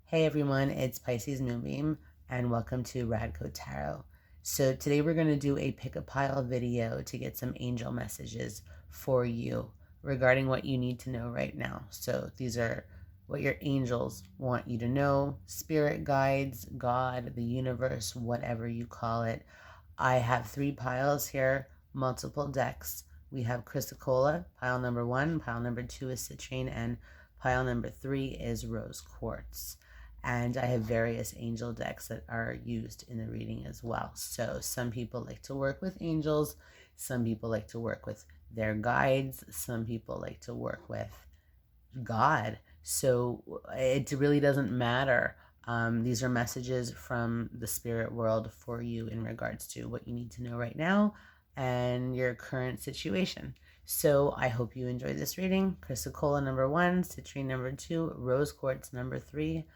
Hey everyone, it's Pisces Moonbeam and welcome to Radko Tarot. So today we're going to do a pick a pile video to get some angel messages for you regarding what you need to know right now. So these are what your angels want you to know, spirit guides, God, the universe, whatever you call it. I have 3 piles here, multiple decks. We have Chrysocolla, pile number 1, pile number 2 is citrine, and pile number 3 is rose quartz. And I have various angel decks that are used in the reading as well. So some people like to work with angels, some people like to work with their guides, some people like to work with God. So it really doesn't matter. These are messages from the spirit world for you in regards to what you need to know right now and your current situation. So I hope you enjoy this reading. Chrysocolla number 1, citrine number 2, rose quartz number 3.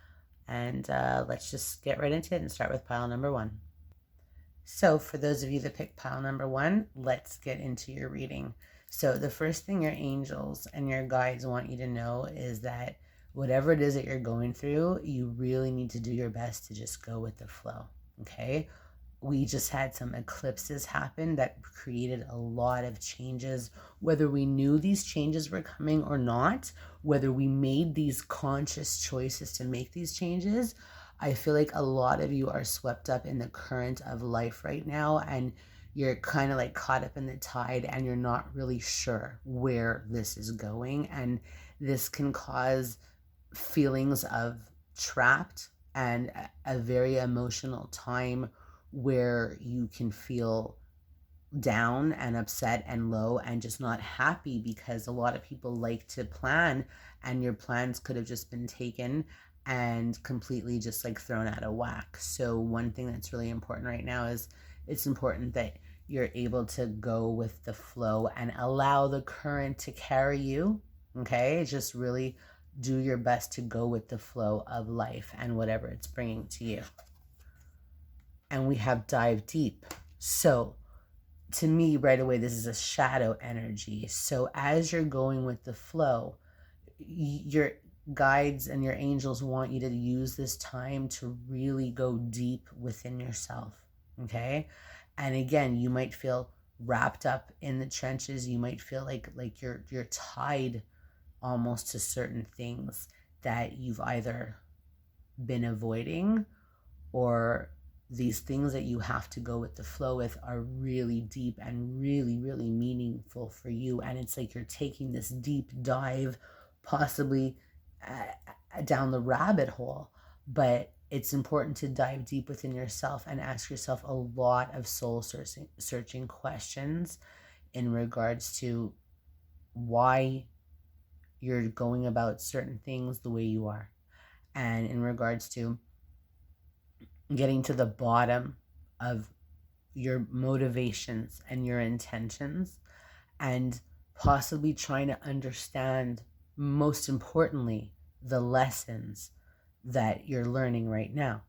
And let's just get right into it and start with pile number 1. So for those of you that picked pile number 1, let's get into your reading. So the first thing your angels and your guides want you to know is that whatever it is that you're going through, you really need to do your best to just go with the flow, okay? We just had some eclipses happen that created a lot of changes, whether we knew these changes were coming or not, whether we made these conscious choices to make these changes. I feel like a lot of you are swept up in the current of life right now, and you're kind of like caught up in the tide and you're not really sure where this is going. And this can cause feelings of trapped and a very emotional time where you can feel down and upset and low and just not happy, because a lot of people like to plan and your plans could have just been taken and completely just like thrown out of whack. So one thing that's really important right now is it's important that you're able to go with the flow and allow the current to carry you, okay? Just really do your best to go with the flow of life and whatever it's bringing to you. And we have dive deep. So to me, right away, this is a shadow energy. So as you're going with the flow, your guides and your angels want you to use this time to really go deep within yourself, okay? And again, you might feel wrapped up in the trenches. You might feel like you're tied almost to certain things that you've either been avoiding, or these things that you have to go with the flow with are really deep and really, really meaningful for you. And it's like you're taking this deep dive, possibly down the rabbit hole. But it's important to dive deep within yourself and ask yourself a lot of soul searching questions in regards to why you're going about certain things the way you are, and in regards to getting to the bottom of your motivations and your intentions, and possibly trying to understand, most importantly, the lessons that you're learning right now,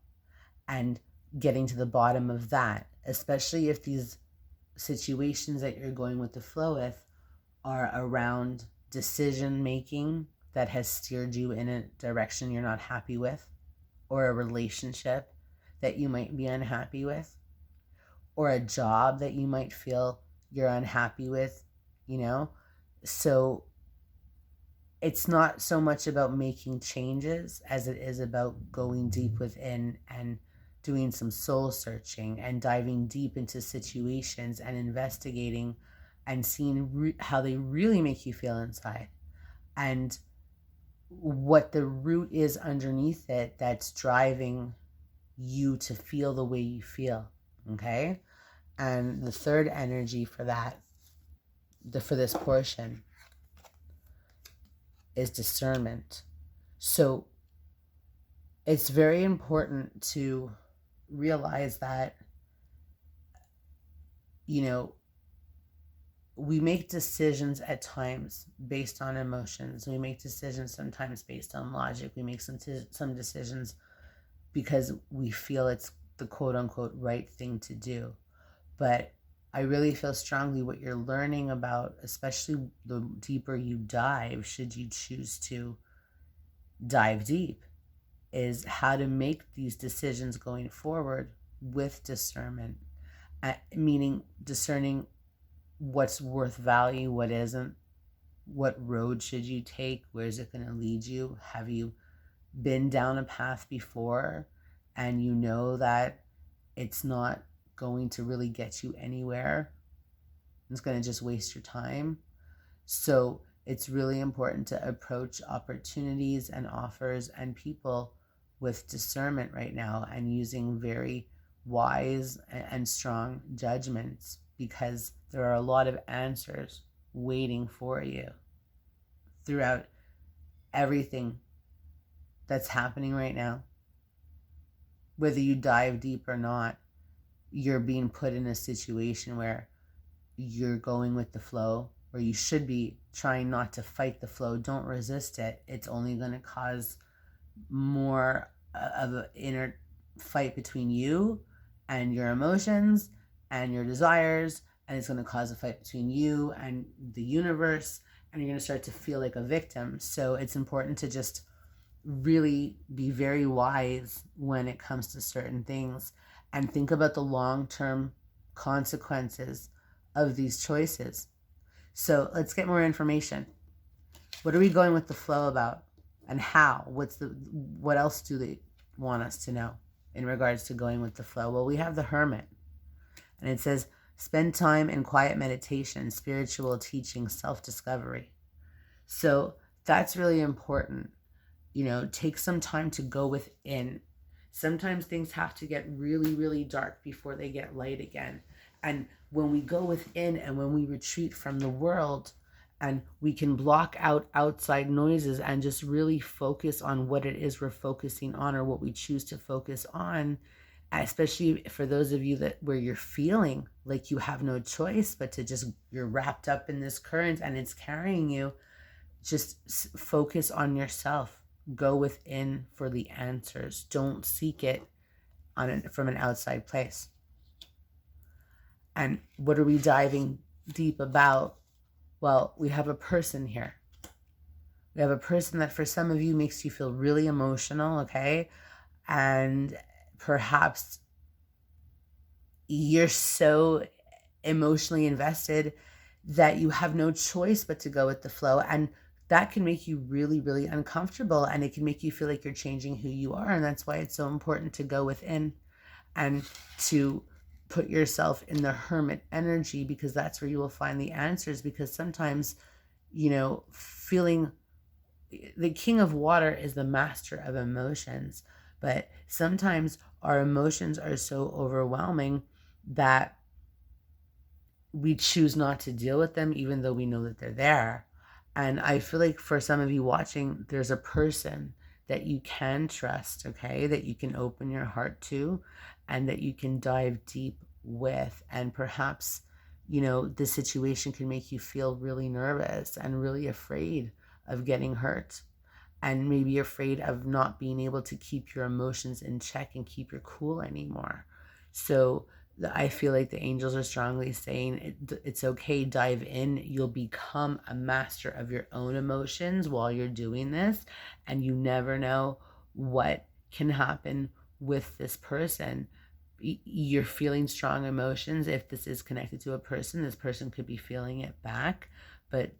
and getting to the bottom of that, especially if these situations that you're going with the flow with are around decision making that has steered you in a direction you're not happy with, or a relationship that you might be unhappy with, or a job that you might feel you're unhappy with, you know? So it's not so much about making changes as it is about going deep within and doing some soul searching and diving deep into situations and investigating and seeing how they really make you feel inside, and what the root is underneath it that's driving you to feel the way you feel, okay? And the third energy for that, for this portion, is discernment. So it's very important to realize that, you know, we make decisions at times based on emotions. We make decisions sometimes based on logic. We make some decisions because we feel it's the quote unquote right thing to do. But I really feel strongly what you're learning about, especially the deeper you dive, should you choose to dive deep, is how to make these decisions going forward with discernment, meaning discerning what's worth value, what isn't, what road should you take, where is it going to lead you. Have you been down a path before and you know that it's not going to really get you anywhere? It's going to just waste your time. So it's really important to approach opportunities and offers and people with discernment right now, and using very wise and strong judgments, because there are a lot of answers waiting for you throughout everything that's happening right now. Whether you dive deep or not, you're being put in a situation where you're going with the flow, where you should be trying not to fight the flow. Don't resist it. It's only going to cause more of an inner fight between you and your emotions and your desires, and it's going to cause a fight between you and the universe, and you're going to start to feel like a victim. So it's important to just really be very wise when it comes to certain things, and think about the long-term consequences of these choices. So let's get more information. What are we going with the flow about, and how? What else do they want us to know in regards to going with the flow? Well, we have the Hermit, and it says, spend time in quiet meditation, spiritual teaching, self-discovery. So that's really important. Take some time to go within. Sometimes things have to get really, really dark before they get light again. And when we go within and when we retreat from the world, and we can block out outside noises and just really focus on what it is we're focusing on, or what we choose to focus on, especially for those of you where you're feeling like you have no choice but to just, you're wrapped up in this current and it's carrying you. Just focus on yourself. Go within for the answers. Don't seek it from an outside place. And what are we diving deep about? Well, we have a person here. We have a person that for some of you makes you feel really emotional, okay? And perhaps you're so emotionally invested that you have no choice but to go with the flow. And that can make you really, really uncomfortable, and it can make you feel like you're changing who you are. And that's why it's so important to go within and to put yourself in the Hermit energy, because that's where you will find the answers. Because sometimes, feeling, the King of Water is the master of emotions, but sometimes our emotions are so overwhelming that we choose not to deal with them, even though we know that they're there. And I feel like for some of you watching, there's a person that you can trust, okay, that you can open your heart to, and that you can dive deep with. And perhaps, the situation can make you feel really nervous and really afraid of getting hurt, and maybe afraid of not being able to keep your emotions in check and keep your cool anymore. So I feel like the angels are strongly saying it's okay, dive in. You'll become a master of your own emotions while you're doing this, and you never know what can happen with this person. You're feeling strong emotions. If this is connected to a person, this person could be feeling it back, but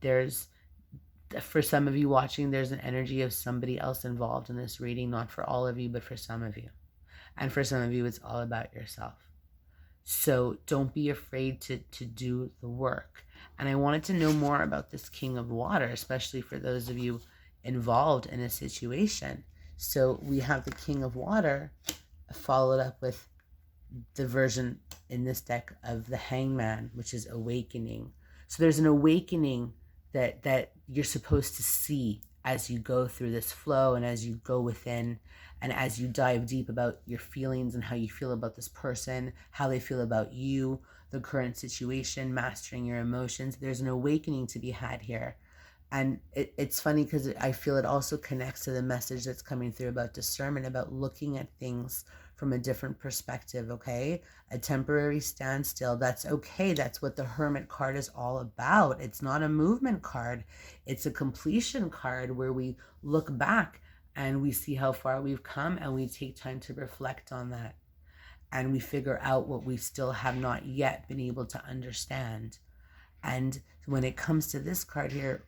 for some of you watching, there's an energy of somebody else involved in this reading, not for all of you, but for some of you. And for some of you, it's all about yourself. So don't be afraid to do the work. And I wanted to know more about this King of Water, especially for those of you involved in a situation. So we have the King of Water followed up with the version in this deck of the Hangman, which is awakening. So there's an awakening that you're supposed to see as you go through this flow, and as you go within, and as you dive deep about your feelings and how you feel about this person, how they feel about you, the current situation, mastering your emotions. There's an awakening to be had here. And it's funny because I feel it also connects to the message that's coming through about discernment, about looking at things from a different perspective, okay? A temporary standstill, that's okay. That's what the Hermit card is all about. It's not a movement card. It's a completion card where we look back and we see how far we've come, and we take time to reflect on that, and we figure out what we still have not yet been able to understand. And when it comes to this card here,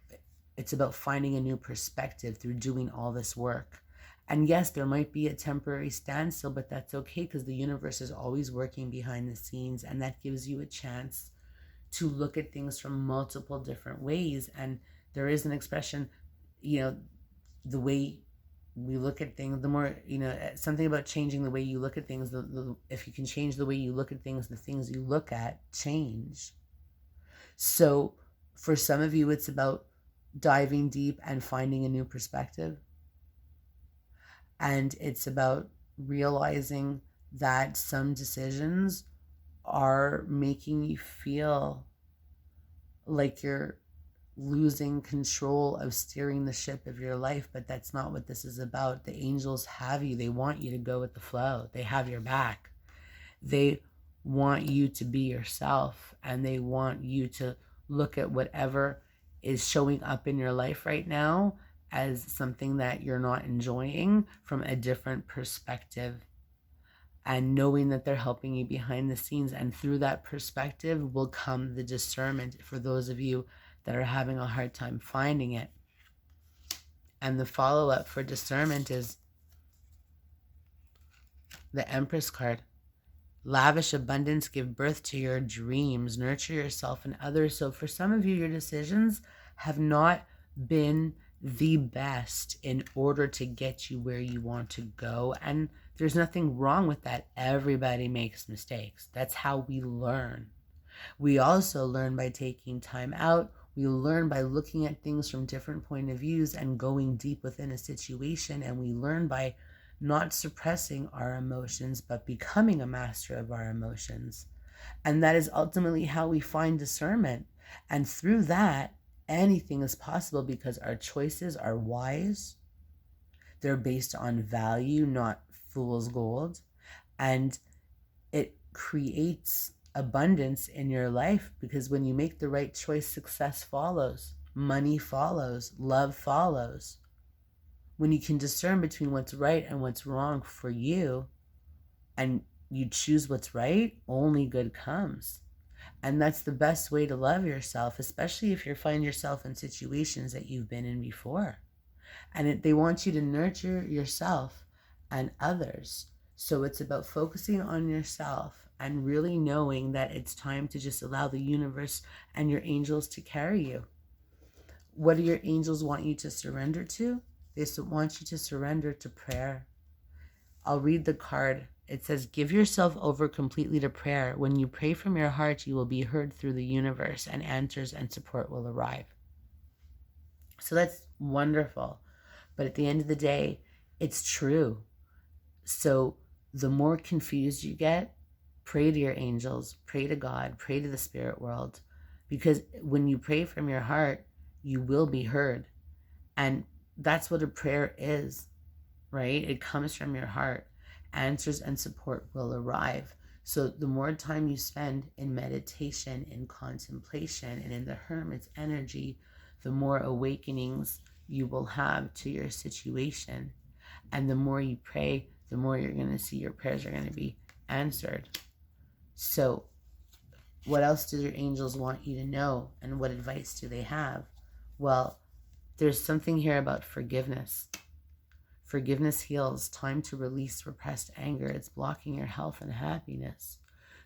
it's about finding a new perspective through doing all this work. And yes, there might be a temporary standstill, but that's okay, because the universe is always working behind the scenes, and that gives you a chance to look at things from multiple different ways. And there is an expression, the way we look at things, the more, something about changing the way you look at things. If you can change the way you look at things, the things you look at change. So for some of you, it's about diving deep and finding a new perspective. And it's about realizing that some decisions are making you feel like you're losing control of steering the ship of your life, but that's not what this is about. The angels have you. They want you to go with the flow. They have your back. They want you to be yourself, and they want you to look at whatever is showing up in your life right now as something that you're not enjoying from a different perspective, and knowing that they're helping you behind the scenes. And through that perspective will come the discernment for those of you that are having a hard time finding it. And the follow-up for discernment is the Empress card. Lavish abundance, give birth to your dreams, nurture yourself and others. So for some of you, your decisions have not been the best in order to get you where you want to go. And there's nothing wrong with that. Everybody makes mistakes. That's how we learn. We also learn by taking time out. We learn by looking at things from different point of views and going deep within a situation. And we learn by not suppressing our emotions, but becoming a master of our emotions. And that is ultimately how we find discernment. And through that, anything is possible, because our choices are wise. They're based on value, not fool's gold. And it creates abundance in your life, because when you make the right choice, success follows, money follows, love follows. When you can discern between what's right and what's wrong for you, and you choose what's right, only good comes. And that's the best way to love yourself, especially if you find yourself in situations that you've been in before. And they want you to nurture yourself and others. So it's about focusing on yourself and really knowing that it's time to just allow the universe and your angels to carry you. What do your angels want you to surrender to? They want you to surrender to prayer. I'll read the card. It says, give yourself over completely to prayer. When you pray from your heart, you will be heard through the universe, and answers and support will arrive. So that's wonderful. But at the end of the day, it's true. So the more confused you get, pray to your angels, pray to God, pray to the spirit world. Because when you pray from your heart, you will be heard. And that's what a prayer is, right? It comes from your heart. Answers and support will arrive. So the more time you spend in meditation, in contemplation, and in the hermit's energy, the more awakenings you will have to your situation. And the more you pray, the more you're going to see your prayers are going to be answered. So what else do your angels want you to know? And what advice do they have? Well, there's something here about forgiveness. Forgiveness heals. Time to release repressed anger. It's blocking your health and happiness.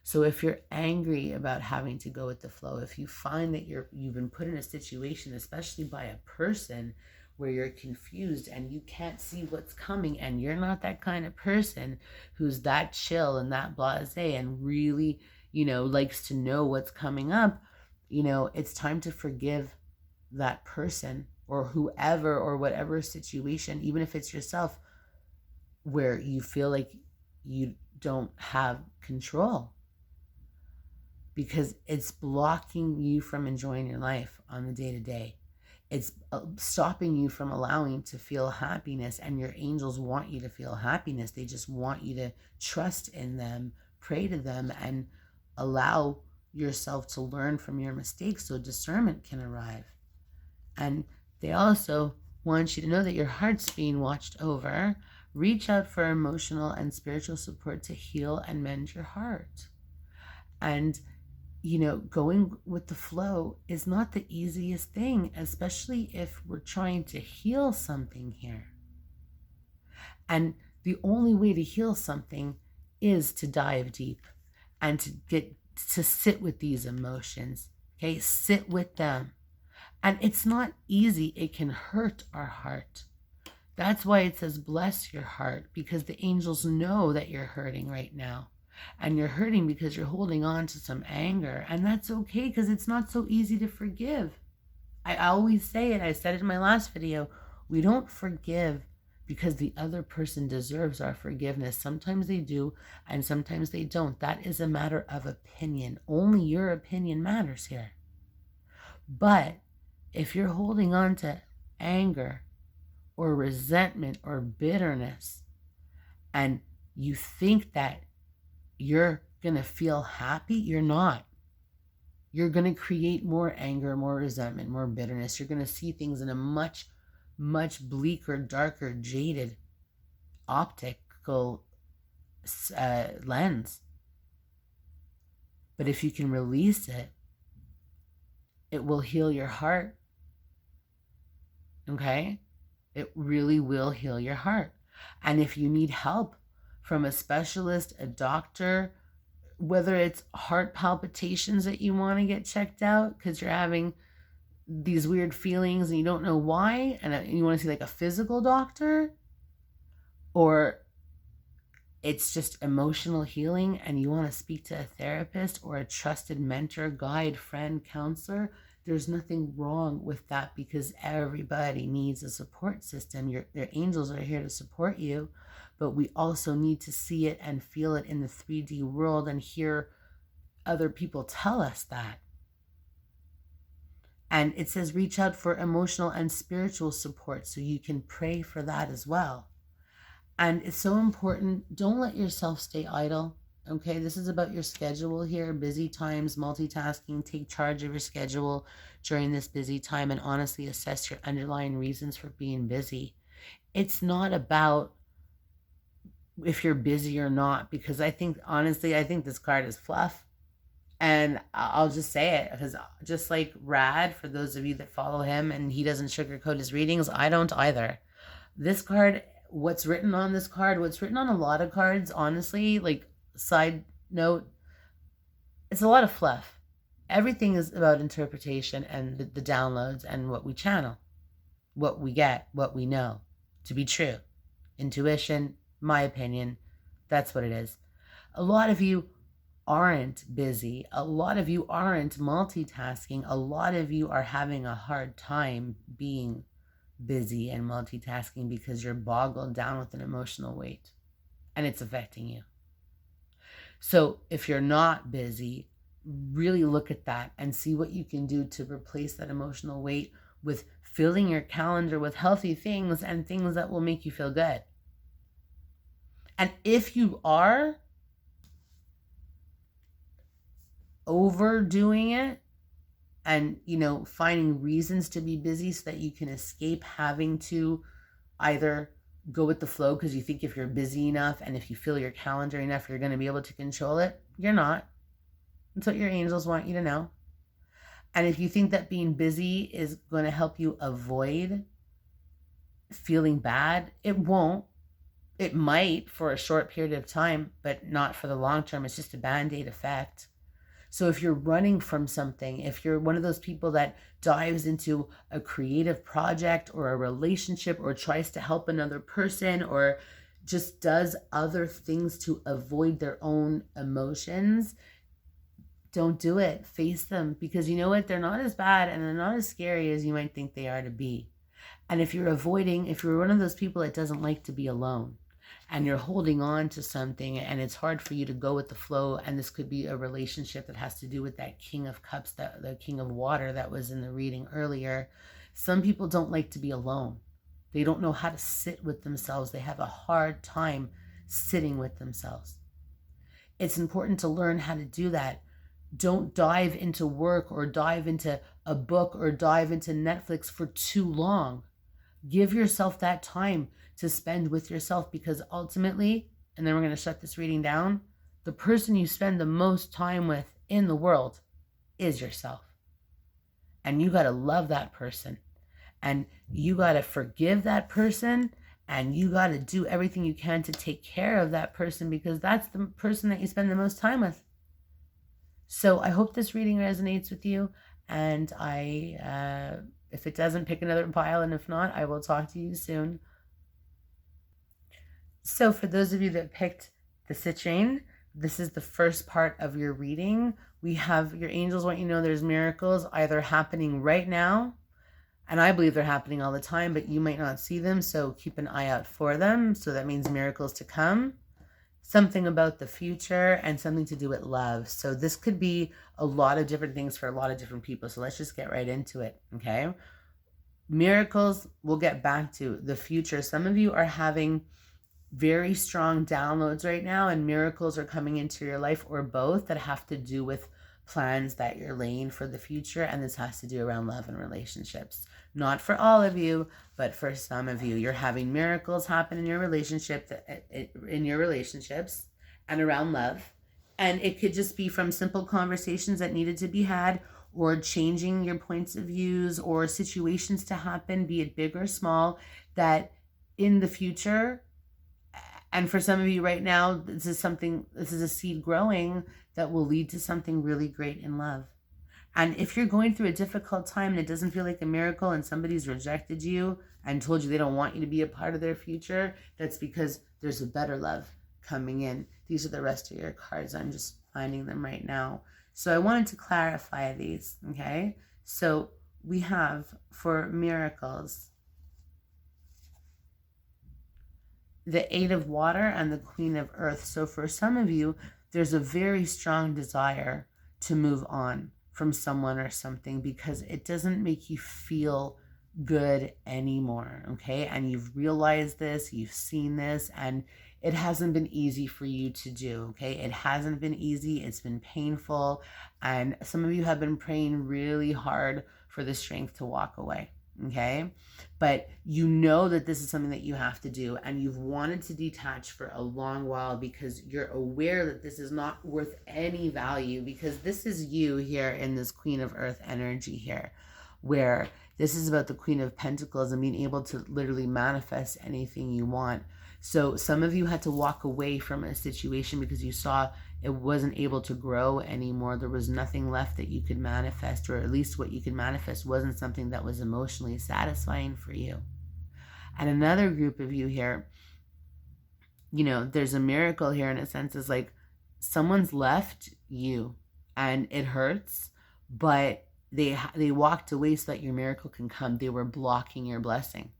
So if you're angry about having to go with the flow, if you find that you've been put in a situation, especially by a person, where you're confused and you can't see what's coming, and you're not that kind of person who's that chill and that blasé and really, likes to know what's coming up, it's time to forgive that person or whoever or whatever situation, even if it's yourself, where you feel like you don't have control, because it's blocking you from enjoying your life on the day-to-day. It's stopping you from allowing to feel happiness, and your angels want you to feel happiness. They just want you to trust in them, pray to them, and allow yourself to learn from your mistakes so discernment can arrive. And they also wants you to know that your heart's being watched over. Reach out for emotional and spiritual support to heal and mend your heart. And, going with the flow is not the easiest thing, especially if we're trying to heal something here. And the only way to heal something is to dive deep and to sit with these emotions. Okay, sit with them. And it's not easy. It can hurt our heart. That's why it says bless your heart, because the angels know that you're hurting right now. And you're hurting because you're holding on to some anger. And that's okay, because it's not so easy to forgive. I always say it. I said it in my last video. We don't forgive because the other person deserves our forgiveness. Sometimes they do, and sometimes they don't. That is a matter of opinion. Only your opinion matters here. But if you're holding on to anger or resentment or bitterness, and you think that you're going to feel happy, you're not. You're going to create more anger, more resentment, more bitterness. You're going to see things in a much, much bleaker, darker, jaded optical lens. But if you can release it, it will heal your heart. Okay? It really will heal your heart. And if you need help from a specialist, a doctor, whether it's heart palpitations that you want to get checked out because you're having these weird feelings and you don't know why, and you want to see like a physical doctor, or it's just emotional healing and you want to speak to a therapist or a trusted mentor, guide, friend, counselor, there's nothing wrong with that, because everybody needs a support system. Your angels are here to support you, but we also need to see it and feel it in the 3D world and hear other people tell us that. And it says reach out for emotional and spiritual support, so you can pray for that as well. And it's so important. Don't let yourself stay idle. Okay, this is about your schedule here, busy times, multitasking. Take charge of your schedule during this busy time and honestly assess your underlying reasons for being busy. It's not about if you're busy or not, because I think this card is fluff. And I'll just say it, because just like Rad, for those of you that follow him, and he doesn't sugarcoat his readings, I don't either. This card, what's written on this card, what's written on a lot of cards, honestly, like side note, it's a lot of fluff. Everything is about interpretation and the downloads and what we channel, what we get, what we know to be true. Intuition, my opinion, that's what it is. A lot of you aren't busy. A lot of you aren't multitasking. A lot of you are having a hard time being busy and multitasking because you're boggled down with an emotional weight and it's affecting you. So if you're not busy, really look at that and see what you can do to replace that emotional weight with filling your calendar with healthy things and things that will make you feel good. And if you are overdoing it and, finding reasons to be busy so that you can escape having to either go with the flow because you think if you're busy enough and if you fill your calendar enough, you're going to be able to control it, you're not. That's what your angels want you to know. And if you think that being busy is going to help you avoid feeling bad, it won't. It might for a short period of time, but not for the long term. It's just a Band-Aid effect. So if you're running from something, if you're one of those people that dives into a creative project or a relationship or tries to help another person or just does other things to avoid their own emotions, don't do it. Face them, because you know what? They're not as bad and they're not as scary as you might think they are to be. And if you're one of those people that doesn't like to be alone, and you're holding on to something and it's hard for you to go with the flow, and this could be a relationship that has to do with that King of Cups, the King of Water that was in the reading earlier. Some people don't like to be alone. They don't know how to sit with themselves. They have a hard time sitting with themselves. It's important to learn how to do that. Don't dive into work or dive into a book or dive into Netflix for too long. Give yourself that time to spend with yourself, because ultimately, and then we're going to shut this reading down, the person you spend the most time with in the world is yourself. And you got to love that person. And you got to forgive that person. And you got to do everything you can to take care of that person, because that's the person that you spend the most time with. So I hope this reading resonates with you. And if it doesn't, pick another pile. And if not, I will talk to you soon. So for those of you that picked the citrine, this is the first part of your reading. We have your angels want you to know there's miracles either happening right now, and I believe they're happening all the time, but you might not see them, so keep an eye out for them. So that means miracles to come, something about the future, and something to do with love. So this could be a lot of different things for a lot of different people. So let's just get right into it, okay? Miracles, we'll get back to. The future, some of you are having very strong downloads right now, and miracles are coming into your life, or both, that have to do with plans that you're laying for the future. And this has to do around love and relationships. Not for all of you, but for some of you. You're having miracles happen in your relationships and around love. And it could just be from simple conversations that needed to be had, or changing your points of views, or situations to happen, be it big or small, that in the future. And for some of you right now, this is a seed growing that will lead to something really great in love. And if you're going through a difficult time and it doesn't feel like a miracle, and somebody's rejected you and told you they don't want you to be a part of their future, that's because there's a better love coming in. These are the rest of your cards. I'm just finding them right now. So I wanted to clarify these, okay? So we have, for miracles, the Eight of Water and the Queen of Earth. So for some of you, there's a very strong desire to move on from someone or something, because it doesn't make you feel good anymore, okay? And you've realized this, you've seen this, and it hasn't been easy for you to do, okay? It hasn't been easy, it's been painful, and some of you have been praying really hard for the strength to walk away, okay? But you know that this is something that you have to do, and you've wanted to detach for a long while, because you're aware that this is not worth any value, because this is you here in this Queen of Earth energy here, where this is about the Queen of Pentacles and being able to literally manifest anything you want. So some of you had to walk away from a situation because you saw it wasn't able to grow anymore. There was nothing left that you could manifest, or at least what you could manifest wasn't something that was emotionally satisfying for you. And another group of you here, you know, there's a miracle here in a sense, is like someone's left you and it hurts, but they walked away so that your miracle can come. They were blocking your blessing.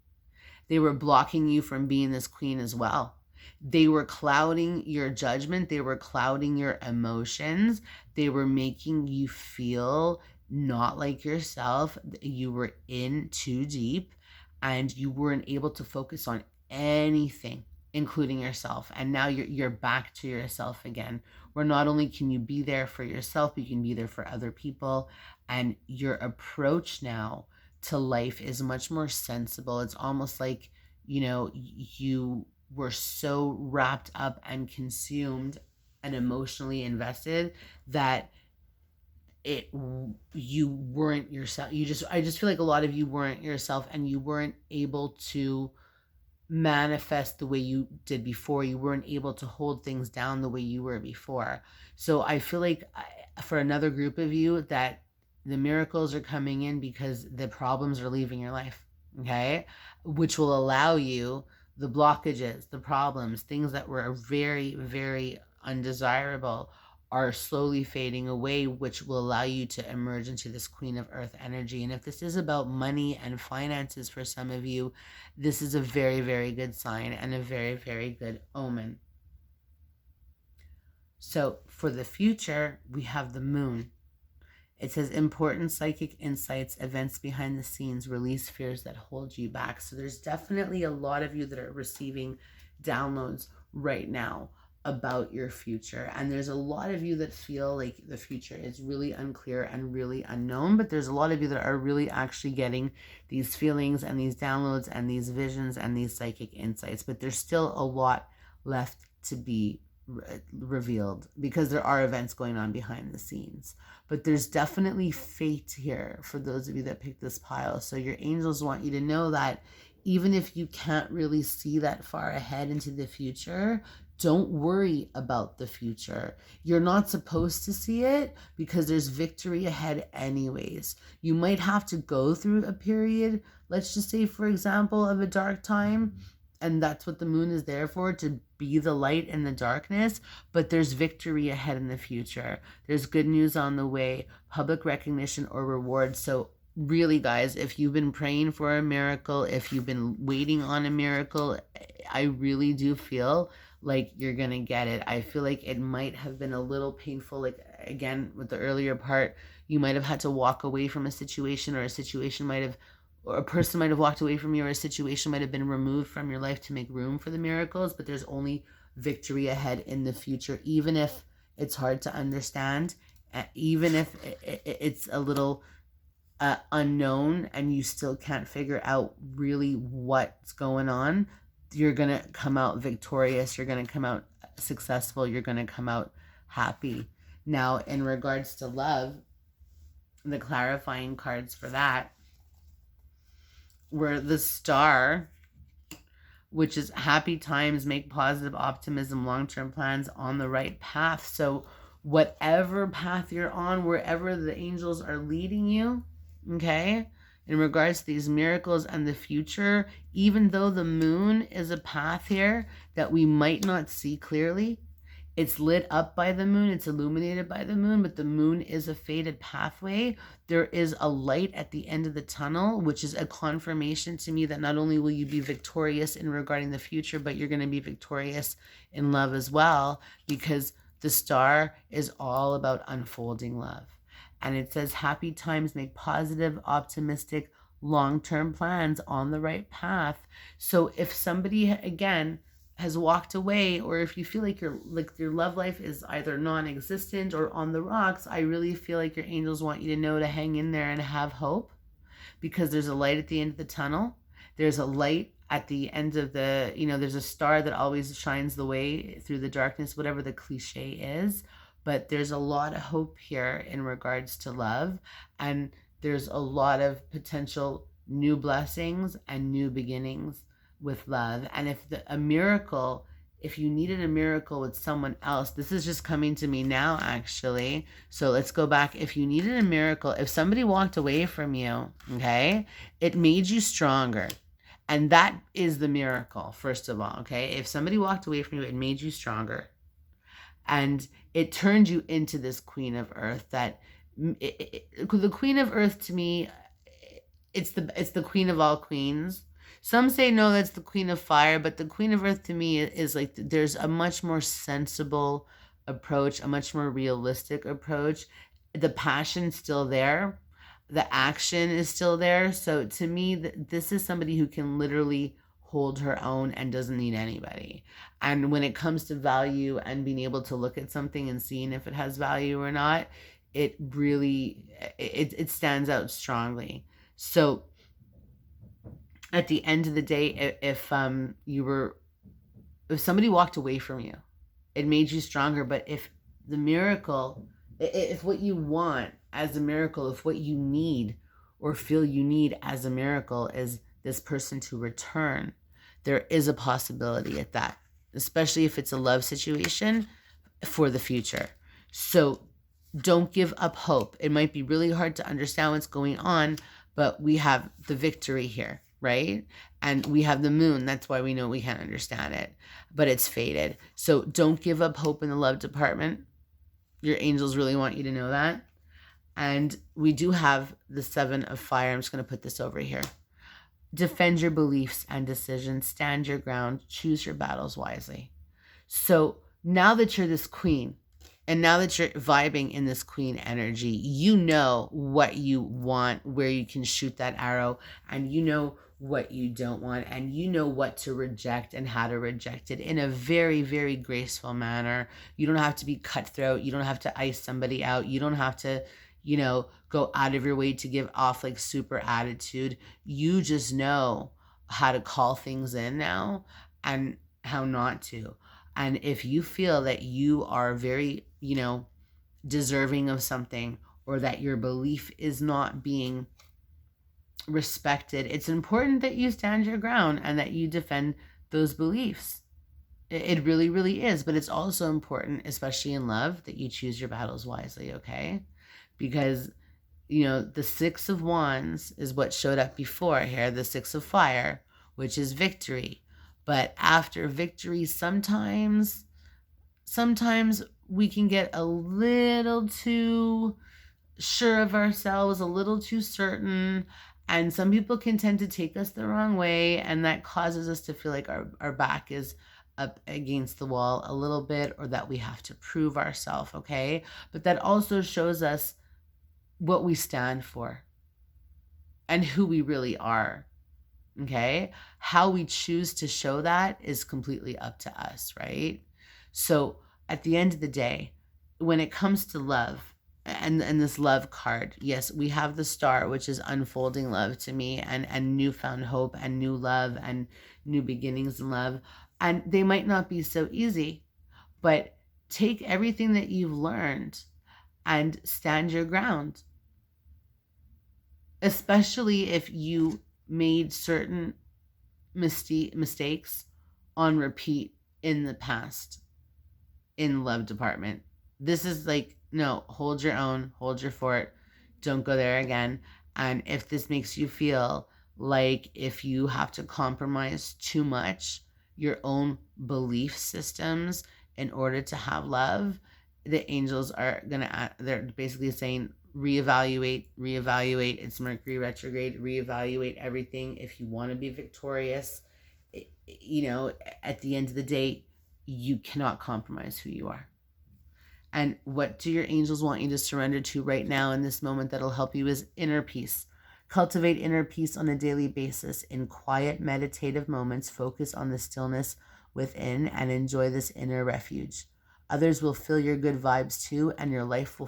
They were blocking you from being this queen as well. They were clouding your judgment. They were clouding your emotions. They were making you feel not like yourself. You were in too deep, and you weren't able to focus on anything, including yourself. And now you're back to yourself again, where not only can you be there for yourself, but you can be there for other people. And your approach now to life is much more sensible. It's almost like, you know, you were so wrapped up and consumed and emotionally invested that you weren't yourself. I just feel like a lot of you weren't yourself, and you weren't able to manifest the way you did before. You weren't able to hold things down the way you were before. So I feel like for another group of you, that the miracles are coming in because the problems are leaving your life, okay? Which will allow you, the blockages, the problems, things that were very, very undesirable are slowly fading away, which will allow you to emerge into this Queen of Earth energy. And if this is about money and finances for some of you, this is a very, very good sign and a very, very good omen. So for the future, we have the Moon. It says important psychic insights, events behind the scenes, release fears that hold you back. So there's definitely a lot of you that are receiving downloads right now about your future. And there's a lot of you that feel like the future is really unclear and really unknown, but there's a lot of you that are really actually getting these feelings and these downloads and these visions and these psychic insights. But there's still a lot left to be revealed, because there are events going on behind the scenes. But there's definitely fate here for those of you that picked this pile. So your angels want you to know that even if you can't really see that far ahead into the future, don't worry about the future. You're not supposed to see it, because there's victory ahead anyways. You might have to go through a period, let's just say, for example, of a dark time, and that's what the moon is there for, to be the light in the darkness. But there's victory ahead in the future. There's good news on the way, public recognition or reward. So really, guys, if you've been praying for a miracle, if you've been waiting on a miracle, I really do feel like you're gonna get it. I feel like it might have been a little painful, like again with the earlier part, you might have had to walk away from a situation, or a situation might have, or a person might have walked away from you, or a situation might have been removed from your life to make room for the miracles. But there's only victory ahead in the future, even if it's hard to understand, even if it's a little unknown and you still can't figure out really what's going on. You're going to come out victorious. You're going to come out successful. You're going to come out happy. Now, in regards to love, the clarifying cards for that were the Star, which is happy times, make positive optimism, long-term plans, on the right path. So whatever path you're on, wherever the angels are leading you, okay, in regards to these miracles and the future, even though the moon is a path here that we might not see clearly, it's lit up by the moon, it's illuminated by the moon, but the moon is a faded pathway. There is a light at the end of the tunnel, which is a confirmation to me that not only will you be victorious in regarding the future, but you're going to be victorious in love as well, because the Star is all about unfolding love. And it says, happy times, make positive, optimistic, long-term plans, on the right path. So if somebody, again, has walked away, or if you feel like your love life is either non-existent or on the rocks, I really feel like your angels want you to know to hang in there and have hope, because there's a light at the end of the tunnel. There's a light at the end of the, there's a star that always shines the way through the darkness, whatever the cliche is. But there's a lot of hope here in regards to love, and there's a lot of potential new blessings and new beginnings with love. And if a miracle, if you needed a miracle with someone else, this is just coming to me now, actually. So let's go back. If you needed a miracle, if somebody walked away from you, okay, it made you stronger. And that is the miracle, first of all, okay? If somebody walked away from you, it made you stronger. And it turned you into this Queen of Earth. That the Queen of Earth, to me, it's the Queen of all queens. Some say no, that's the Queen of Fire, but the Queen of Earth to me is like, there's a much more sensible approach, a much more realistic approach. The passion's still there, the action is still there. So to me, this is somebody who can literally hold her own and doesn't need anybody. And when it comes to value and being able to look at something and seeing if it has value or not, it really, it stands out strongly. So at the end of the day, if somebody walked away from you, it made you stronger. But if the miracle, if what you want as a miracle, if what you need or feel you need as a miracle is this person to return, there is a possibility at that, especially if it's a love situation for the future. So don't give up hope. It might be really hard to understand what's going on, but we have the victory here, right? And we have the moon. That's why we know we can't understand it, but it's faded. So don't give up hope in the love department. Your angels really want you to know that. And we do have the 7 of Fire. I'm just going to put this over here. Defend your beliefs and decisions. Stand your ground. Choose your battles wisely. So now that you're this queen, and now that you're vibing in this queen energy, you know what you want, where you can shoot that arrow, and you know what you don't want, and you know what to reject and how to reject it in a very, very graceful manner. You don't have to be cutthroat. You don't have to ice somebody out. You don't have to, go out of your way to give off like super attitude. You just know how to call things in now and how not to. And if you feel that you are very, deserving of something, or that your belief is not being respected, it's important that you stand your ground and that you defend those beliefs. It really, really is. But it's also important, especially in love, that you choose your battles wisely, okay? Because, the Six of Wands is what showed up before here, the Six of Fire, which is victory. But after victory, sometimes we can get a little too sure of ourselves, a little too certain, and some people can tend to take us the wrong way, and that causes us to feel like our back is up against the wall a little bit, or that we have to prove ourselves, okay? But that also shows us what we stand for and who we really are, okay? How we choose to show that is completely up to us, right? So at the end of the day, when it comes to love, and this love card, yes, we have the Star, which is unfolding love to me, and newfound hope and new love and new beginnings in love. And they might not be so easy, but take everything that you've learned and stand your ground. Especially if you made certain mistakes on repeat in the past in love department. This is like, no, hold your own, hold your fort, don't go there again. And if this makes you feel like if you have to compromise too much your own belief systems in order to have love, the angels are they're basically saying, reevaluate. It's Mercury retrograde. Reevaluate everything if you want to be victorious. At the end of the day, you cannot compromise who you are. And what do your angels want you to surrender to right now in this moment that'll help you is inner peace. Cultivate inner peace on a daily basis. In quiet, meditative moments, focus on the stillness within and enjoy this inner refuge. Others will feel your good vibes too, and your life will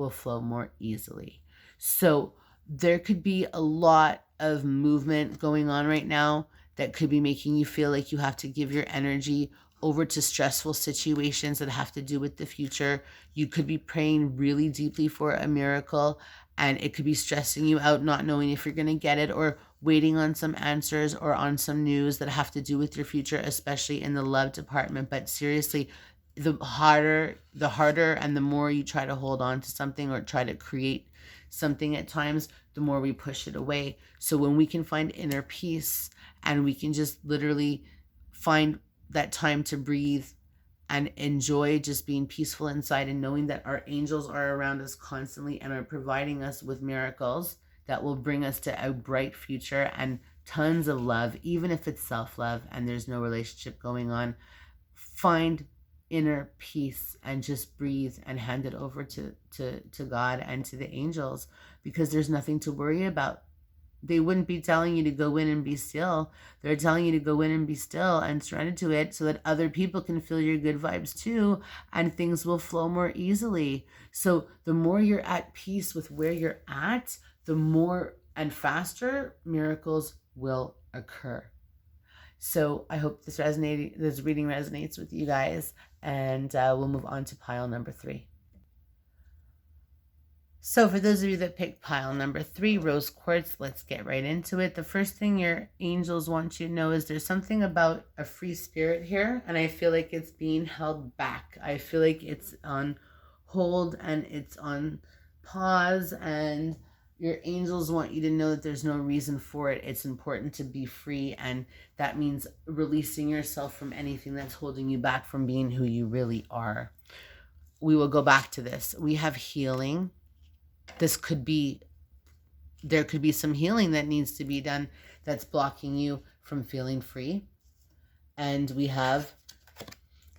flow more easily. So there could be a lot of movement going on right now that could be making you feel like you have to give your energy over to stressful situations that have to do with the future. You could be praying really deeply for a miracle, and it could be stressing you out, not knowing if you're going to get it, or waiting on some answers or on some news that have to do with your future, especially in the love department. But seriously, the harder and the more you try to hold on to something or try to create something at times, the more we push it away. So when we can find inner peace and we can just literally find that time to breathe and enjoy just being peaceful inside and knowing that our angels are around us constantly and are providing us with miracles that will bring us to a bright future and tons of love, even if it's self-love and there's no relationship going on. Find inner peace and just breathe and hand it over to God and to the angels, because there's nothing to worry about. They wouldn't be telling you to go in and be still. They're telling you to go in and be still and surrender to it so that other people can feel your good vibes too, and things will flow more easily. So the more you're at peace with where you're at, the more and faster miracles will occur. So I hope this reading resonates with you guys, and we'll move on to pile number 3. So for those of you that picked pile number 3, rose quartz, let's get right into it. The first thing your angels want you to know is there's something about a free spirit here, and I feel like it's being held back. I feel like it's on hold and it's on pause, and your angels want you to know that there's no reason for it. It's important to be free, and that means releasing yourself from anything that's holding you back from being who you really are. We will go back to this. We have healing. There could be some healing that needs to be done that's blocking you from feeling free. And we have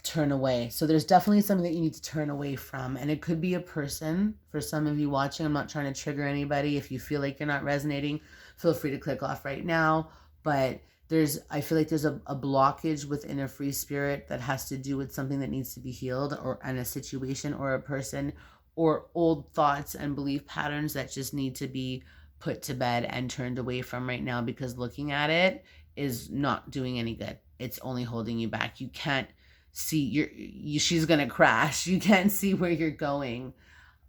turn away. So there's definitely something that you need to turn away from. And it could be a person. For some of you watching, I'm not trying to trigger anybody. If you feel like you're not resonating, feel free to click off right now. but I feel like there's a blockage within a free spirit that has to do with something that needs to be healed, or in a situation or a person, or old thoughts and belief patterns that just need to be put to bed and turned away from right now, because looking at it is not doing any good. It's only holding you back. You can't see she's going to crash. You can't see where you're going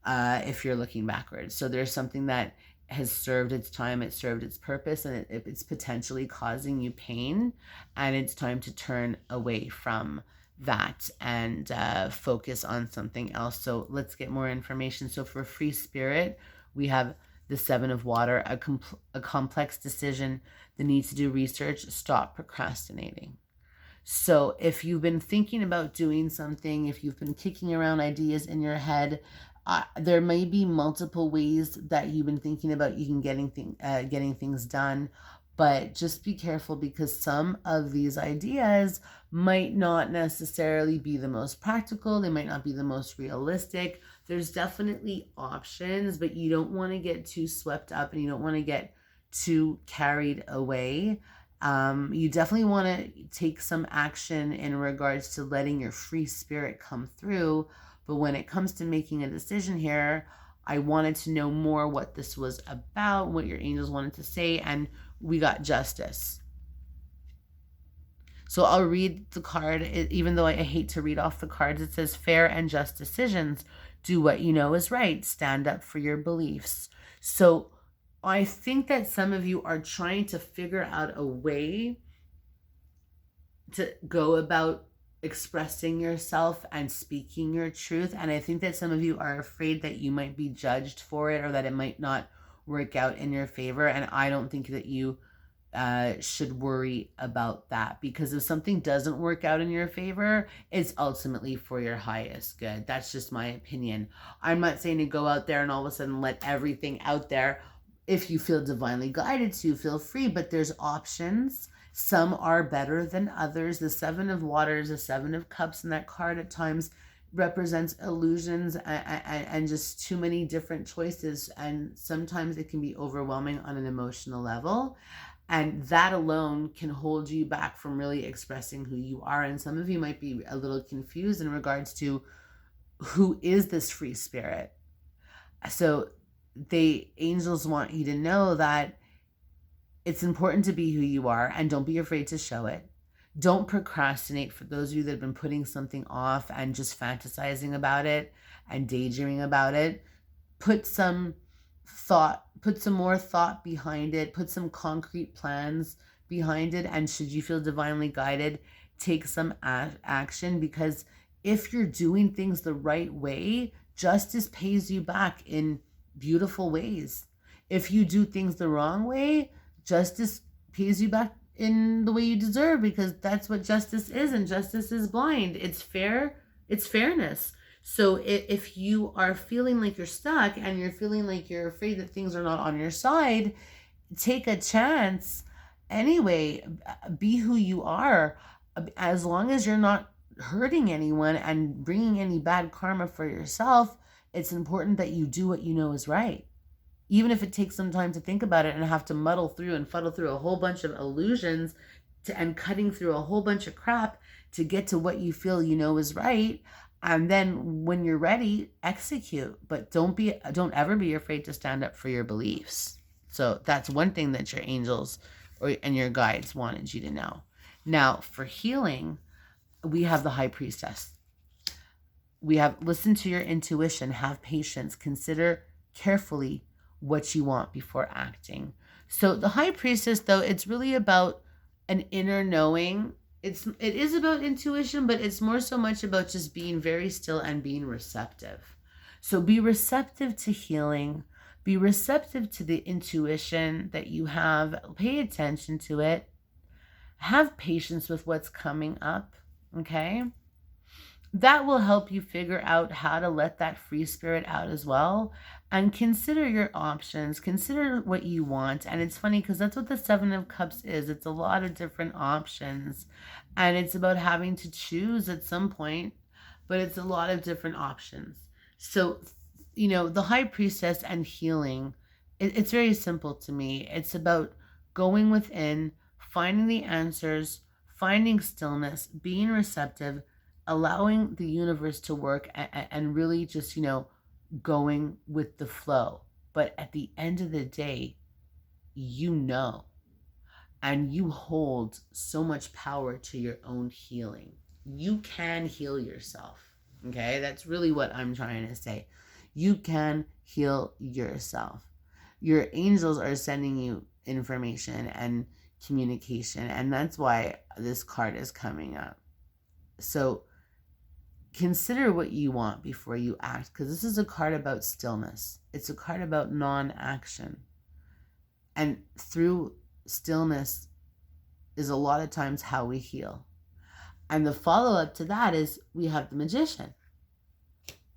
if you're looking backwards. So there's something that has served its time, it served its purpose, and it's potentially causing you pain, and it's time to turn away from that and focus on something else. So let's get more information. So for free spirit, we have the Seven of Water, a complex decision, the need to do research, stop procrastinating. So if you've been thinking about doing something, if you've been kicking around ideas in your head, there may be multiple ways that you've been thinking about you can getting things done, but just be careful, because some of these ideas might not necessarily be the most practical. They might not be the most realistic. There's definitely options, but you don't want to get too swept up and you don't want to get too carried away. You definitely want to take some action in regards to letting your free spirit come through. But when it comes to making a decision here, I wanted to know more what this was about, what your angels wanted to say, and we got justice. So I'll read the card, even though I hate to read off the cards. It says, fair and just decisions. Do what you know is right. Stand up for your beliefs. So I think that some of you are trying to figure out a way to go about expressing yourself and speaking your truth. And I think that some of you are afraid that you might be judged for it, or that it might not work out in your favor. And I don't think that you should worry about that, because if something doesn't work out in your favor, it's ultimately for your highest good. That's just my opinion. I'm not saying to go out there and all of a sudden let everything out there. If you feel divinely guided to, feel free, but there's options. Some are better than others. The Seven of Waters, the Seven of Cups, and that card at times represents illusions and just too many different choices. And sometimes it can be overwhelming on an emotional level. And that alone can hold you back from really expressing who you are. And some of you might be a little confused in regards to who is this free spirit. So the angels want you to know that it's important to be who you are, and don't be afraid to show it. Don't procrastinate. For those of you that have been putting something off and just fantasizing about it and daydreaming about it, put some more thought behind it, put some concrete plans behind it, and should you feel divinely guided, take some action, because if you're doing things the right way, justice pays you back in beautiful ways. If you do things the wrong way, justice pays you back in the way you deserve, because that's what justice is, and justice is blind. It's fair, it's fairness. So if you are feeling like you're stuck and you're feeling like you're afraid that things are not on your side, take a chance anyway. Be who you are, as long as you're not hurting anyone and bringing any bad karma for yourself. It's important that you do what you know is right, even if it takes some time to think about it and have to muddle through and fuddle through a whole bunch of illusions and cutting through a whole bunch of crap to get to what you feel you know is right. And then when you're ready, execute. But don't ever be afraid to stand up for your beliefs. So that's one thing that your angels and your guides wanted you to know. Now, for healing, we have the High Priestess. We have listen to your intuition, have patience, consider carefully what you want before acting. So the High Priestess, though, it's really about an inner knowing. It is about intuition, but it's more so much about just being very still and being receptive. So be receptive to healing. Be receptive to the intuition that you have. Pay attention to it. Have patience with what's coming up, okay? That will help you figure out how to let that free spirit out as well. And consider your options. Consider what you want. And it's funny because that's what the Seven of Cups is. It's a lot of different options. And it's about having to choose at some point. But it's a lot of different options. So, the High Priestess and healing, it's very simple to me. It's about going within, finding the answers, finding stillness, being receptive, allowing the universe to work, and really just, going with the flow. But at the end of the day, and you hold so much power to your own healing. You can heal yourself. Okay, that's really what I'm trying to say. You can heal yourself. Your angels are sending you information and communication, and that's why this card is coming up. So consider what you want before you act, because this is a card about stillness. It's a card about non-action. And through stillness is a lot of times how we heal. And the follow-up to that is we have the Magician,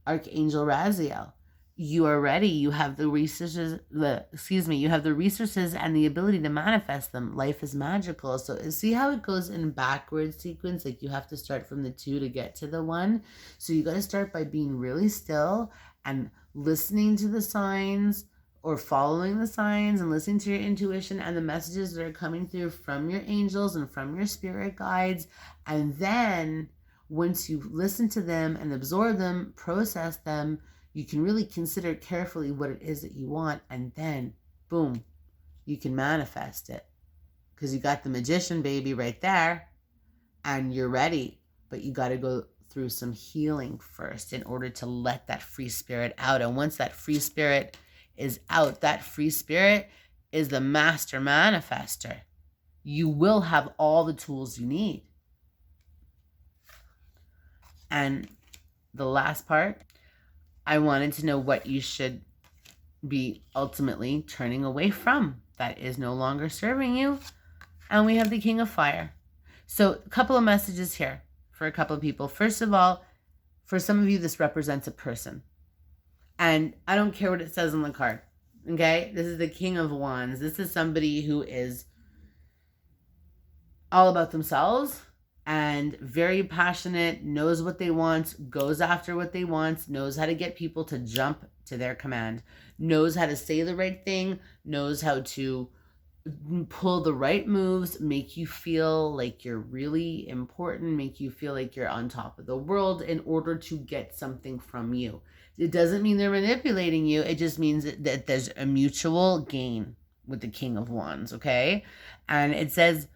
Archangel Raziel. You are ready. You have the resources, you have the resources and the ability to manifest them. Life is magical. So see how it goes in backwards sequence? Like you have to start from the 2 to get to the 1. So you got to start by being really still and listening to the signs, or following the signs and listening to your intuition and the messages that are coming through from your angels and from your spirit guides. And then once you listen to them and absorb them, process them, you can really consider carefully what it is that you want. And then, boom, you can manifest it. Because you got the Magician, baby, right there. And you're ready. But you got to go through some healing first in order to let that free spirit out. And once that free spirit is out, that free spirit is the master manifester. You will have all the tools you need. And the last part, I wanted to know what you should be ultimately turning away from that is no longer serving you. And we have the King of Fire. So a couple of messages here for a couple of people. First of all, for some of you, this represents a person. And I don't care what it says on the card, okay? This is the King of Wands. This is somebody who is all about themselves and very passionate, knows what they want, goes after what they want, knows how to get people to jump to their command, knows how to say the right thing, knows how to pull the right moves, make you feel like you're really important, make you feel like you're on top of the world in order to get something from you. It doesn't mean they're manipulating you. It just means that there's a mutual gain with the King of Wands, okay? And it says,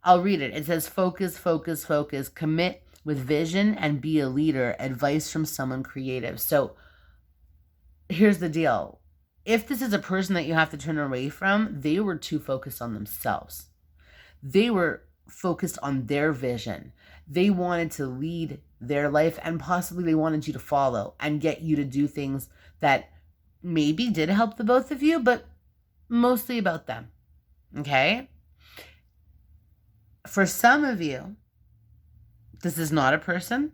I'll read it. It says, focus, focus, focus, commit with vision and be a leader. Advice from someone creative. So here's the deal. If this is a person that you have to turn away from, they were too focused on themselves. They were focused on their vision. They wanted to lead their life, and possibly they wanted you to follow and get you to do things that maybe did help the both of you, but mostly about them. Okay? For some of you, this is not a person.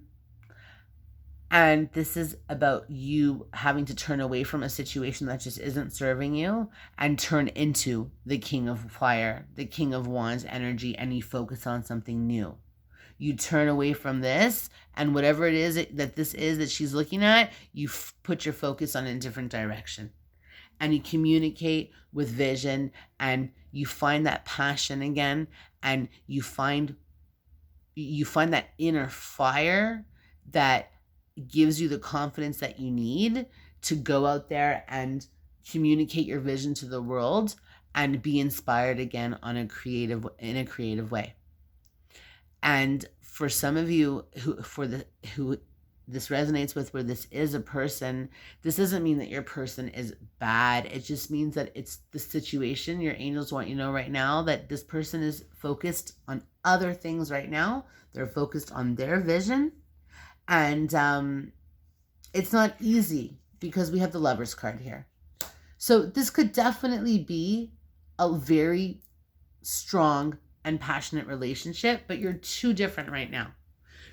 And this is about you having to turn away from a situation that just isn't serving you and turn into the King of Fire, the King of Wands energy, and you focus on something new. You turn away from this, and whatever it is that this is that she's looking at, you put your focus on a different direction. And you communicate with vision, and you find that passion again, and you find that inner fire that gives you the confidence that you need to go out there and communicate your vision to the world and be inspired again in a creative way. And for some of you who this resonates with, where this is a person, this doesn't mean that your person is bad. It just means that it's the situation. Your angels want you to know right now that this person is focused on other things right now. They're focused on their vision. And it's not easy because we have the Lovers card here. So this could definitely be a very strong and passionate relationship, but you're too different right now.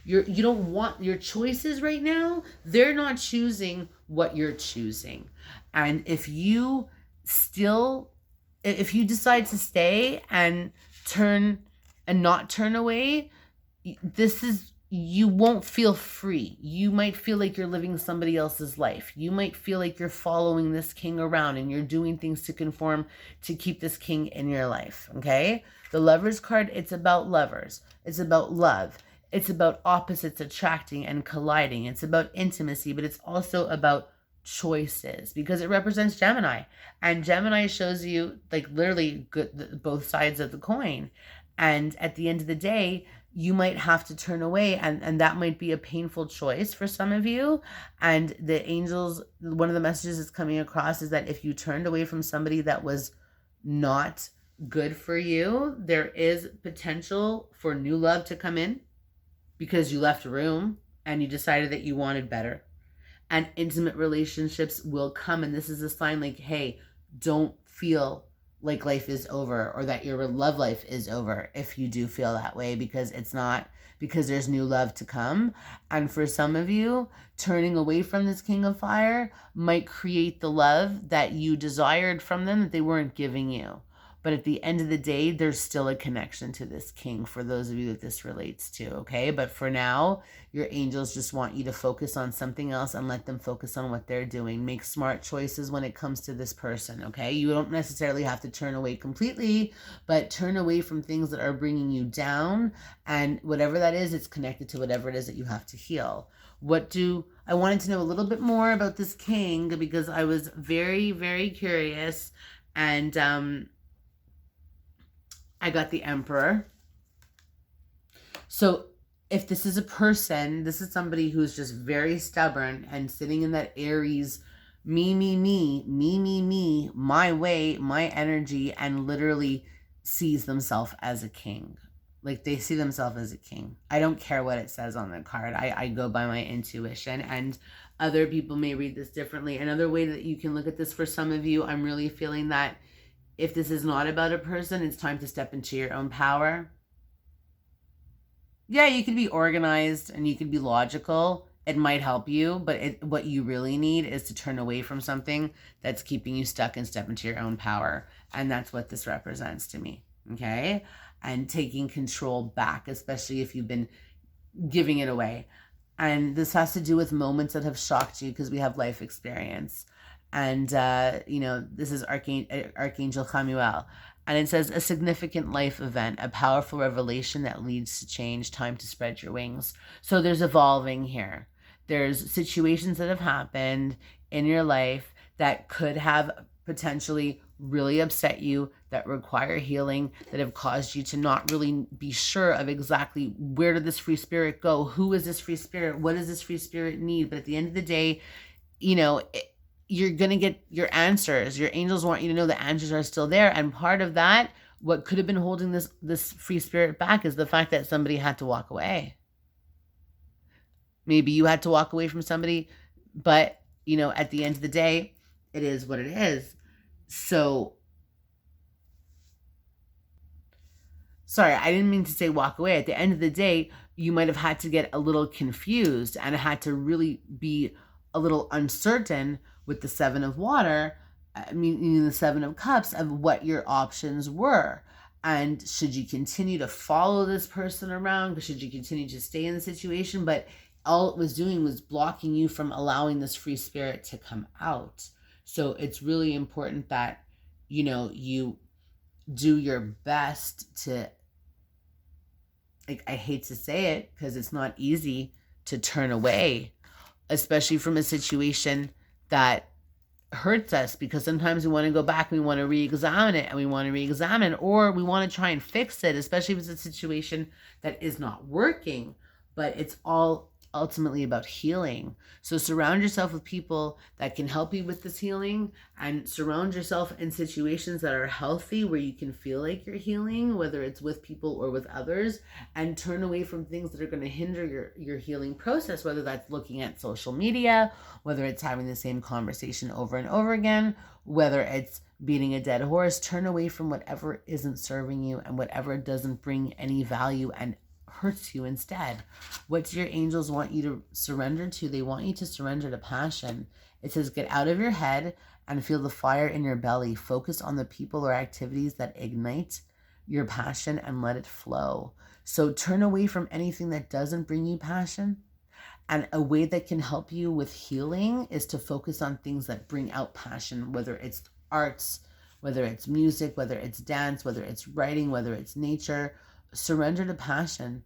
You don't want your choices right now. They're not choosing what you're choosing. And if you decide to stay and not turn away, this is you won't feel free. You might feel like you're living somebody else's life. You might feel like you're following this king around and you're doing things to conform to keep this king in your life, okay? The Lovers card, it's about lovers. It's about love. It's about opposites attracting and colliding. It's about intimacy, but it's also about choices because it represents Gemini. And Gemini shows you like literally both sides of the coin. And at the end of the day, you might have to turn away, and that might be a painful choice for some of you. And the angels, one of the messages that's coming across is that if you turned away from somebody that was not good for you, there is potential for new love to come in because you left room and you decided that you wanted better. And intimate relationships will come, and this is a sign like, hey, don't feel like life is over or that your love life is over if you do feel that way, because it's not, because there's new love to come. And for some of you, turning away from this king of fire might create the love that you desired from them that they weren't giving you. But at the end of the day, there's still a connection to this king for those of you that this relates to, okay? But for now, your angels just want you to focus on something else and let them focus on what they're doing. Make smart choices when it comes to this person, okay? You don't necessarily have to turn away completely, but turn away from things that are bringing you down. And whatever that is, it's connected to whatever it is that you have to heal. I wanted to know a little bit more about this king because I was very, very curious. And I got the Emperor. So if this is a person, this is somebody who's just very stubborn and sitting in that Aries, me, my way, my energy, and literally sees themselves as a king. Like they see themselves as a king. I don't care what it says on the card. I go by my intuition, and other people may read this differently. Another way that you can look at this for some of you, I'm really feeling that if this is not about a person, it's time to step into your own power. Yeah, you can be organized and you can be logical. It might help you, but what you really need is to turn away from something that's keeping you stuck and step into your own power. And that's what this represents to me, okay? And taking control back, especially if you've been giving it away. And this has to do with moments that have shocked you because we have life experience. And, this is Archangel Raziel. And it says, a significant life event, a powerful revelation that leads to change, time to spread your wings. So there's evolving here. There's situations that have happened in your life that could have potentially really upset you, that require healing, that have caused you to not really be sure of exactly where did this free spirit go? Who is this free spirit? What does this free spirit need? But at the end of the day, you're going to get your answers. Your angels want you to know the answers are still there. And part of that, what could have been holding this free spirit back is the fact that somebody had to walk away. Maybe you had to walk away from somebody, but, at the end of the day, it is what it is. So, sorry, I didn't mean to say walk away. At the end of the day, you might have had to get a little confused and had to really be a little uncertain with the Seven of Water, meaning the Seven of Cups, of what your options were. And should you continue to follow this person around? Should you continue to stay in the situation? But all it was doing was blocking you from allowing this free spirit to come out. So it's really important that, you do your best to, I hate to say it because it's not easy to turn away, especially from a situation that hurts us, because sometimes we want to go back and we want to re-examine it, and we want to re-examine, or we want to try and fix it, especially if it's a situation that is not working. But it's all ultimately about healing. So surround yourself with people that can help you with this healing, and surround yourself in situations that are healthy where you can feel like you're healing, whether it's with people or with others, and turn away from things that are going to hinder your healing process, whether that's looking at social media, whether it's having the same conversation over and over again, whether it's beating a dead horse. Turn away from whatever isn't serving you and whatever doesn't bring any value and hurts you instead. What do your angels want you to surrender to? They want you to surrender to passion. It says, get out of your head and feel the fire in your belly. Focus on the people or activities that ignite your passion and let it flow. So turn away from anything that doesn't bring you passion. And a way that can help you with healing is to focus on things that bring out passion, whether it's arts, whether it's music, whether it's dance, whether it's writing, whether it's nature. Surrender to passion.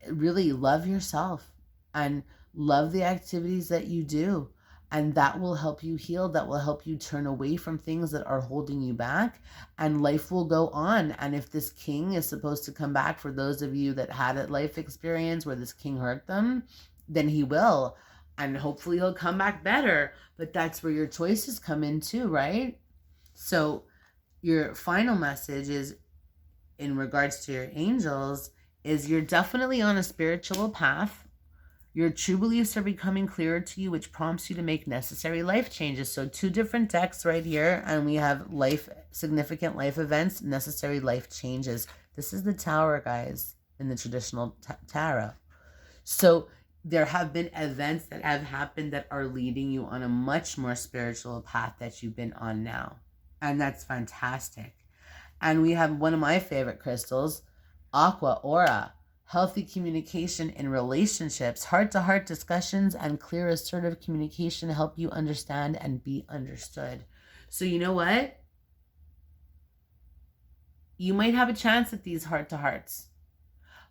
Really love yourself and love the activities that you do. And that will help you heal. That will help you turn away from things that are holding you back, and life will go on. And if this king is supposed to come back, for those of you that had a life experience where this king hurt them, then he will. And hopefully he'll come back better. But that's where your choices come in too, right? So your final message is, in regards to your angels, is you're definitely on a spiritual path. Your true beliefs are becoming clearer to you, which prompts you to make necessary life changes. So 2 different decks right here, and we have significant life events, necessary life changes. This is the Tower, guys, in the traditional tarot. So there have been events that have happened that are leading you on a much more spiritual path that you've been on now. And that's fantastic. And we have one of my favorite crystals, Aqua Aura. Healthy communication in relationships, heart-to-heart discussions, and clear, assertive communication help you understand and be understood. So you know what? You might have a chance at these heart-to-hearts.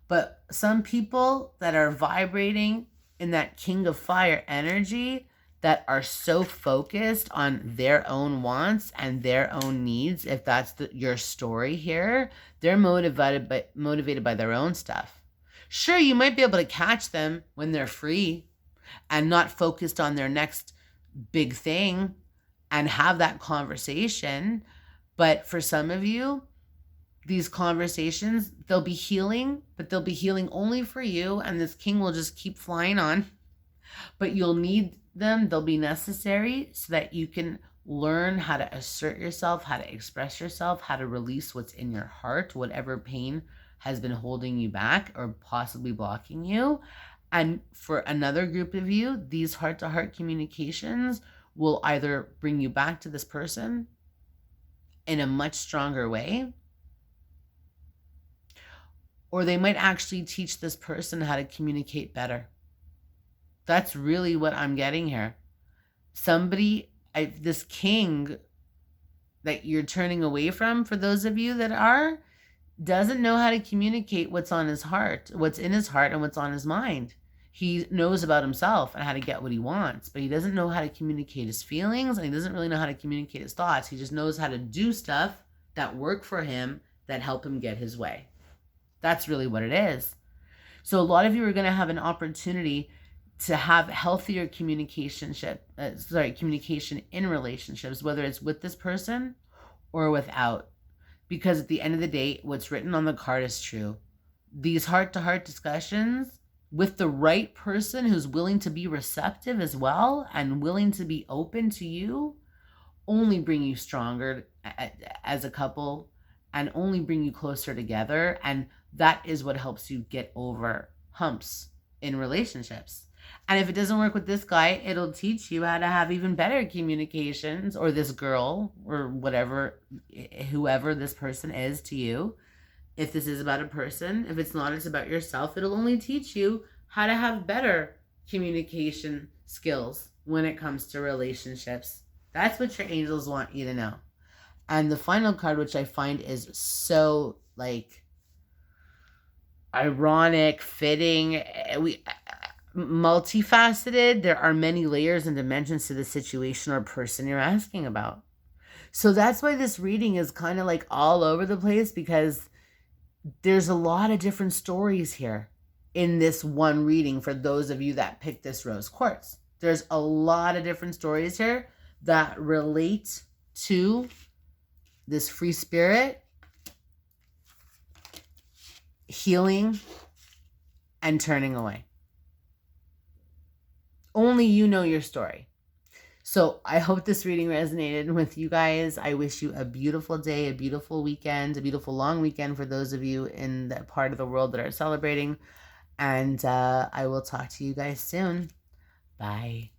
But some people that are vibrating in that King of Fire energy, that are so focused on their own wants and their own needs, if that's your story here, they're motivated by their own stuff. Sure, you might be able to catch them when they're free and not focused on their next big thing and have that conversation. But for some of you, these conversations, they'll be healing, but they'll be healing only for you. And this king will just keep flying on. But you'll need them. They'll be necessary so that you can learn how to assert yourself, how to express yourself, how to release what's in your heart, whatever pain has been holding you back or possibly blocking you. And for another group of you, these heart-to-heart communications will either bring you back to this person in a much stronger way, or they might actually teach this person how to communicate better. That's really what I'm getting here. This king that you're turning away from, for those of you that doesn't know how to communicate what's on his heart, what's in his heart and what's on his mind. He knows about himself and how to get what he wants, but he doesn't know how to communicate his feelings, and he doesn't really know how to communicate his thoughts. He just knows how to do stuff that work for him, that help him get his way. That's really what it is. So a lot of you are going to have an opportunity to have healthier communication in relationships, whether it's with this person or without. Because at the end of the day, what's written on the card is true. These heart-to-heart discussions with the right person who's willing to be receptive as well and willing to be open to you only bring you stronger as a couple and only bring you closer together. And that is what helps you get over humps in relationships. And if it doesn't work with this guy, it'll teach you how to have even better communications, or this girl, or whatever, whoever this person is to you. If this is about a person, if it's not, it's about yourself. It'll only teach you how to have better communication skills when it comes to relationships. That's what your angels want you to know. And the final card, which I find is so ironic, fitting, multifaceted. There are many layers and dimensions to the situation or person you're asking about. So that's why this reading is kind of all over the place, because there's a lot of different stories here in this one reading. For those of you that picked this rose quartz, there's a lot of different stories here that relate to this free spirit, healing, and turning away. Only you know your story. So I hope this reading resonated with you guys. I wish you a beautiful day, a beautiful weekend, a beautiful long weekend for those of you in that part of the world that are celebrating. And I will talk to you guys soon. Bye.